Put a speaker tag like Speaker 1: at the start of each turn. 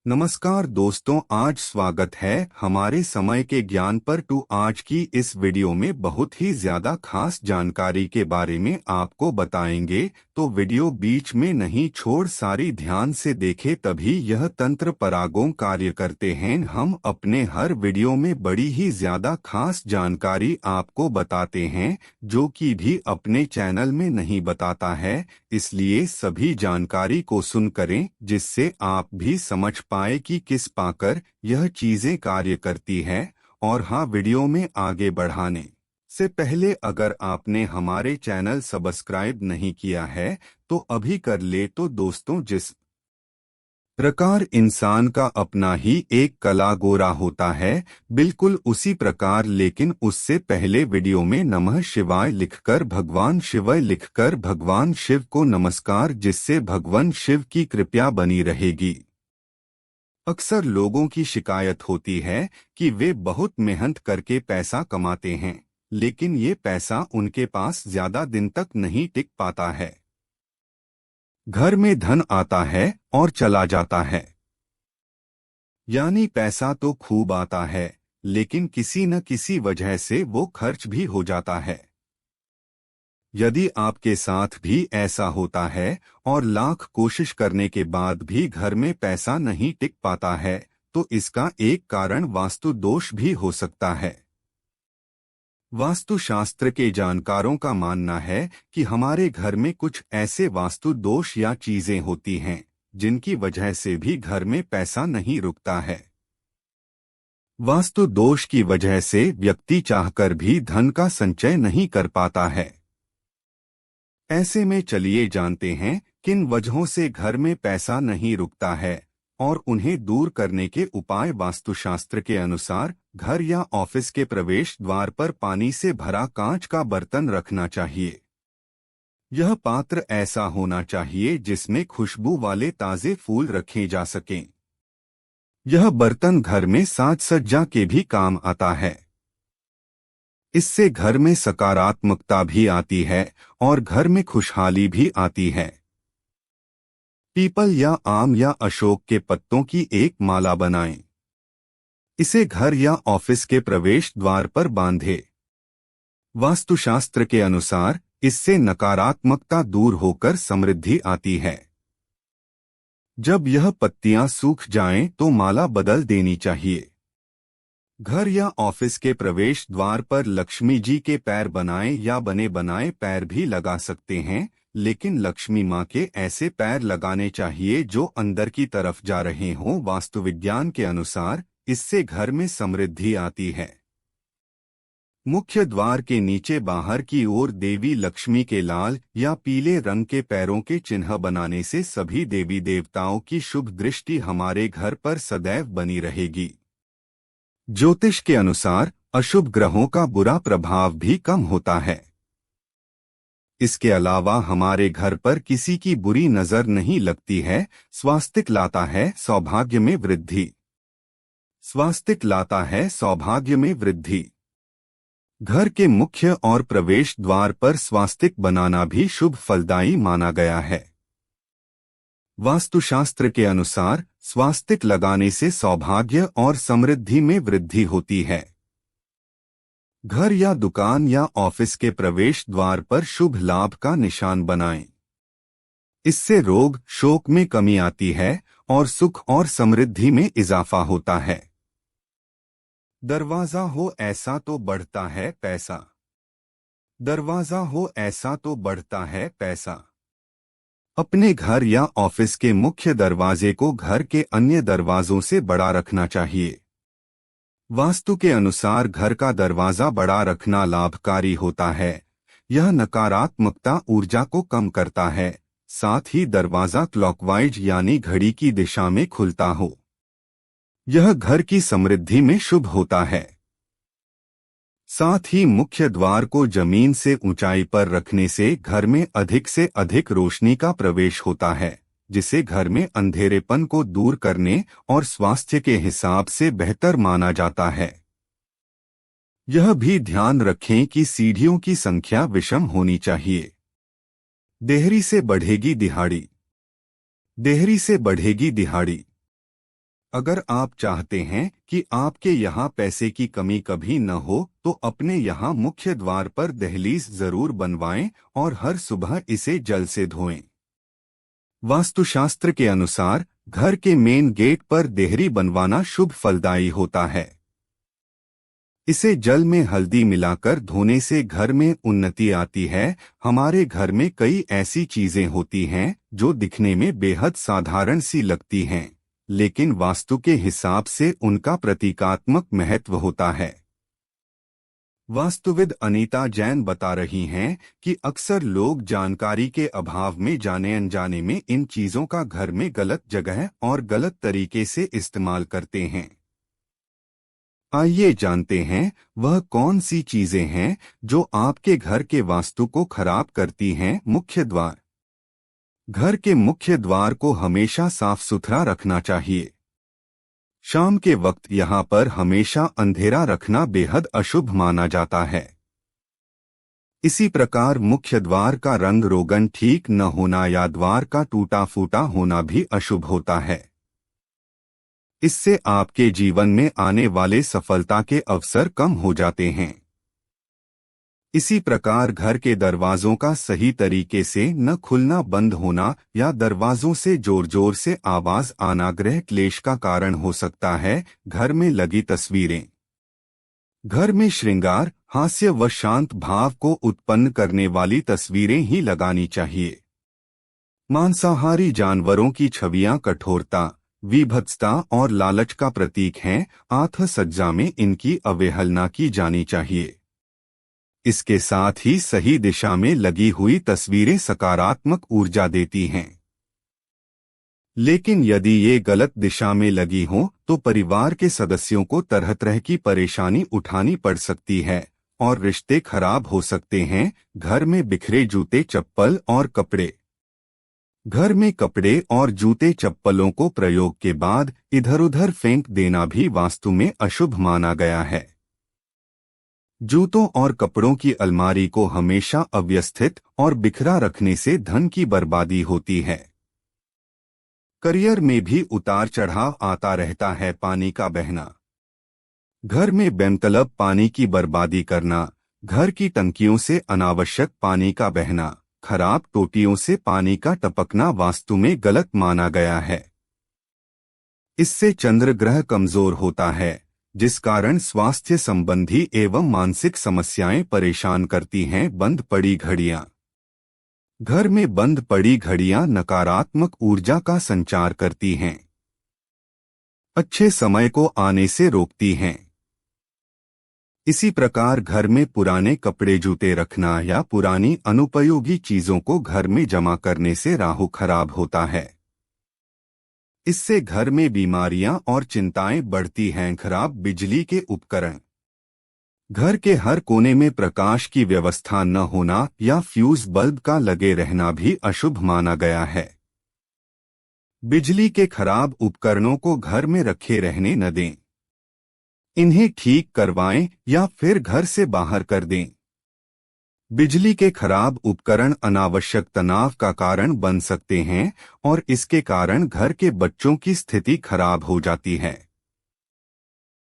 Speaker 1: नमस्कार दोस्तों, आज स्वागत है हमारे समय के ज्ञान पर। आज की इस वीडियो में बहुत ही ज्यादा खास जानकारी के बारे में आपको बताएंगे, तो वीडियो बीच में नहीं छोड़ सारी ध्यान से देखें, तभी यह तंत्र परागों कार्य करते हैं। हम अपने हर वीडियो में बड़ी ही ज्यादा खास जानकारी आपको बताते हैं, जो कि भी अपने चैनल में नहीं बताता है। इसलिए सभी जानकारी को सुन करें, जिससे आप भी समझ पाए कि किस पाकर यह चीजें कार्य करती है। और हाँ, वीडियो में आगे बढ़ाने से पहले अगर आपने हमारे चैनल सब्सक्राइब नहीं किया है तो अभी कर ले। तो दोस्तों, जिस प्रकार इंसान का अपना ही एक कला गोरा होता है, बिल्कुल उसी प्रकार, लेकिन उससे पहले वीडियो में नमः शिवाय लिखकर भगवान शिव को नमस्कार, जिससे भगवान शिव की कृपा बनी रहेगी। अक्सर लोगों की शिकायत होती है कि वे बहुत मेहनत करके पैसा कमाते हैं, लेकिन ये पैसा उनके पास ज्यादा दिन तक नहीं टिक पाता है। घर में धन आता है और चला जाता है, यानी पैसा तो खूब आता है, लेकिन किसी न किसी वजह से वो खर्च भी हो जाता है। यदि आपके साथ भी ऐसा होता है और लाख कोशिश करने के बाद भी घर में पैसा नहीं टिक पाता है, तो इसका एक कारण वास्तु दोष भी हो सकता है। वास्तुशास्त्र के जानकारों का मानना है कि हमारे घर में कुछ ऐसे वास्तु दोष या चीजें होती हैं, जिनकी वजह से भी घर में पैसा नहीं रुकता है। वास्तु दोष की वजह से व्यक्ति चाहकर भी धन का संचय नहीं कर पाता है। ऐसे में चलिए जानते हैं किन वजहों से घर में पैसा नहीं रुकता है और उन्हें दूर करने के उपाय। वास्तुशास्त्र के अनुसार घर या ऑफिस के प्रवेश द्वार पर पानी से भरा कांच का बर्तन रखना चाहिए। यह पात्र ऐसा होना चाहिए जिसमें खुशबू वाले ताजे फूल रखे जा सकें। यह बर्तन घर में साज सज्जा के भी काम आता है। इससे घर में सकारात्मकता भी आती है और घर में खुशहाली भी आती है। पीपल या आम या अशोक के पत्तों की एक माला बनाएं। इसे घर या ऑफिस के प्रवेश द्वार पर बांधें। वास्तुशास्त्र के अनुसार इससे नकारात्मकता दूर होकर समृद्धि आती है। जब यह पत्तियां सूख जाएं तो माला बदल देनी चाहिए। घर या ऑफिस के प्रवेश द्वार पर लक्ष्मी जी के पैर बनाएं या बने बनाए पैर भी लगा सकते हैं, लेकिन लक्ष्मी माँ के ऐसे पैर लगाने चाहिए जो अंदर की तरफ जा रहे हों। वास्तुविज्ञान के अनुसार इससे घर में समृद्धि आती है। मुख्य द्वार के नीचे बाहर की ओर देवी लक्ष्मी के लाल या पीले रंग के पैरों के चिन्ह बनाने से सभी देवी देवताओं की शुभ दृष्टि हमारे घर पर सदैव बनी रहेगी। ज्योतिष के अनुसार अशुभ ग्रहों का बुरा प्रभाव भी कम होता है। इसके अलावा हमारे घर पर किसी की बुरी नजर नहीं लगती है। स्वास्तिक लाता है सौभाग्य में वृद्धि। स्वास्तिक लाता है सौभाग्य में वृद्धि। घर के मुख्य और प्रवेश द्वार पर स्वास्तिक बनाना भी शुभ फलदायी माना गया है। वास्तुशास्त्र के अनुसार स्वास्तिक लगाने से सौभाग्य और समृद्धि में वृद्धि होती है। घर या दुकान या ऑफिस के प्रवेश द्वार पर शुभ लाभ का निशान बनाएं। इससे रोग शोक में कमी आती है और सुख और समृद्धि में इजाफा होता है। दरवाजा हो ऐसा तो बढ़ता है पैसा। दरवाजा हो ऐसा तो बढ़ता है पैसा। अपने घर या ऑफिस के मुख्य दरवाजे को घर के अन्य दरवाजों से बड़ा रखना चाहिए। वास्तु के अनुसार घर का दरवाजा बड़ा रखना लाभकारी होता है। यह नकारात्मकता ऊर्जा को कम करता है। साथ ही दरवाजा क्लॉकवाइज यानी घड़ी की दिशा में खुलता हो। यह घर की समृद्धि में शुभ होता है। साथ ही मुख्य द्वार को जमीन से ऊंचाई पर रखने से घर में अधिक से अधिक रोशनी का प्रवेश होता है, जिसे घर में अंधेरेपन को दूर करने और स्वास्थ्य के हिसाब से बेहतर माना जाता है। यह भी ध्यान रखें कि सीढ़ियों की संख्या विषम होनी चाहिए। देहरी से बढ़ेगी दिहाड़ी। देहरी से बढ़ेगी दिहाड़ी। अगर आप चाहते हैं कि आपके यहाँ पैसे की कमी कभी न हो तो अपने यहाँ मुख्य द्वार पर दहलीज जरूर बनवाएं और हर सुबह इसे जल से धोएं। वास्तुशास्त्र के अनुसार घर के मेन गेट पर देहरी बनवाना शुभ फलदायी होता है। इसे जल में हल्दी मिलाकर धोने से घर में उन्नति आती है। हमारे घर में कई ऐसी चीजें होती हैं जो दिखने में बेहद साधारण सी लगती हैं, लेकिन वास्तु के हिसाब से उनका प्रतीकात्मक महत्व होता है। वास्तुविद अनीता जैन बता रही हैं कि अक्सर लोग जानकारी के अभाव में जाने अनजाने में इन चीजों का घर में गलत जगह और गलत तरीके से इस्तेमाल करते हैं। आइए जानते हैं वह कौन सी चीजें हैं जो आपके घर के वास्तु को खराब करती हैं। मुख्य द्वार। घर के मुख्य द्वार को हमेशा साफ सुथरा रखना चाहिए। शाम के वक्त यहाँ पर हमेशा अंधेरा रखना बेहद अशुभ माना जाता है। इसी प्रकार मुख्य द्वार का रंग रोगन ठीक न होना या द्वार का टूटा फूटा होना भी अशुभ होता है। इससे आपके जीवन में आने वाले सफलता के अवसर कम हो जाते हैं। इसी प्रकार घर के दरवाजों का सही तरीके से न खुलना, बंद होना या दरवाजों से जोर जोर से आवाज आना गृह क्लेश का कारण हो सकता है। घर में लगी तस्वीरें। घर में श्रृंगार, हास्य व शांत भाव को उत्पन्न करने वाली तस्वीरें ही लगानी चाहिए। मांसाहारी जानवरों की छवियां कठोरता, विभत्सता और लालच का प्रतीक हैं। आत्म सज्जा में इनकी अवहेलना की जानी चाहिए। इसके साथ ही सही दिशा में लगी हुई तस्वीरें सकारात्मक ऊर्जा देती हैं। लेकिन यदि ये गलत दिशा में लगी हों तो परिवार के सदस्यों को तरह तरह की परेशानी उठानी पड़ सकती है और रिश्ते खराब हो सकते हैं। घर में बिखरे जूते, चप्पल और कपड़े। घर में कपड़े और जूते चप्पलों को प्रयोग के बाद इधर उधर फेंक देना भी वास्तु में अशुभ माना गया है। जूतों और कपड़ों की अलमारी को हमेशा अव्यवस्थित और बिखरा रखने से धन की बर्बादी होती है। करियर में भी उतार चढ़ाव आता रहता है। पानी का बहना। घर में बेमतलब पानी की बर्बादी करना, घर की टंकियों से अनावश्यक पानी का बहना, खराब टोटियों से पानी का टपकना वास्तु में गलत माना गया है। इससे चंद्र ग्रह कमजोर होता है, जिस कारण स्वास्थ्य संबंधी एवं मानसिक समस्याएं परेशान करती हैं। बंद पड़ी घड़ियां। घर में बंद पड़ी घड़ियां नकारात्मक ऊर्जा का संचार करती हैं, अच्छे समय को आने से रोकती हैं। इसी प्रकार घर में पुराने कपड़े, जूते रखना या पुरानी अनुपयोगी चीजों को घर में जमा करने से राहु खराब होता है। इससे घर में बीमारियां और चिंताएं बढ़ती हैं। खराब बिजली के उपकरण। घर के हर कोने में प्रकाश की व्यवस्था न होना या फ्यूज बल्ब का लगे रहना भी अशुभ माना गया है। बिजली के खराब उपकरणों को घर में रखे रहने न दें। इन्हें ठीक करवाएं या फिर घर से बाहर कर दें। बिजली के खराब उपकरण अनावश्यक तनाव का कारण बन सकते हैं और इसके कारण घर के बच्चों की स्थिति खराब हो जाती है।